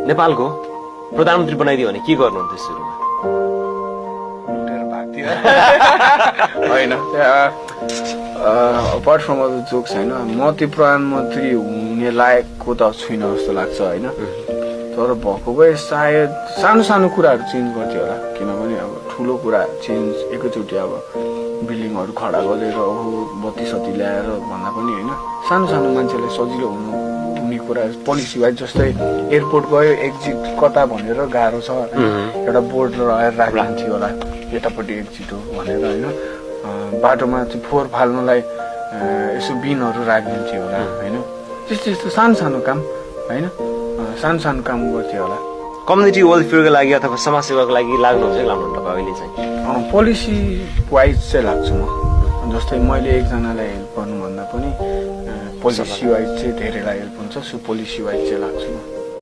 नेपालको प्रधानमन्त्री बनाइदियो भने के गर्नुहुन्थ्यो सुरुमा? होइन अपार्ट फ्रम अदर जोक्स होइन म त्यो प्रधानमन्त्री हुने लायकको त छुइनँ जस्तो लाग्छ होइन तर भएको भए सायद सानो सानो कुराहरू चेन्ज गर्थ्यो होला किनभने अब ठुलो कुरा चेन्ज एकैचोटि अब बिल्डिङहरू खडा गरेर बत्ती सत्ती ल्याएर भन्दा पनि होइन सानो सानो मान्छेलाई सजिलो हुने कुरा पोलिसी वाइज जस्तै एयरपोर्ट गयो एक्जिट कता भनेर गाह्रो छ एउटा बोर्ड लगाएर राखिन्थ्यो होला यतापट्टि एक्जिट हो भनेर होइन बाटोमा चाहिँ फोहोर फाल्नलाई यसो बिनहरू राखिदिन्थ्यो होला होइन त्यस्तो त्यस्तो सानो सानो काम होइन सानो सानो काम गर्थ्यो होला कम्युनिटी वेलफेयरको लागि अथवा समाजसेवाको लागि लाग्नुहुन्छ कि लाग्नुहुन्न तपाईँ अहिले चाहिँ? पोलिसी वाइज चाहिँ लाग्छु म जस्तै मैले एकजनालाई हेल्प गर्नुभन्दा पनि पोलिसी वाइज चाहिँ धेरैलाई हेल्प हुन्छ सो पोलिसी वाइज चाहिँ लाग्छु म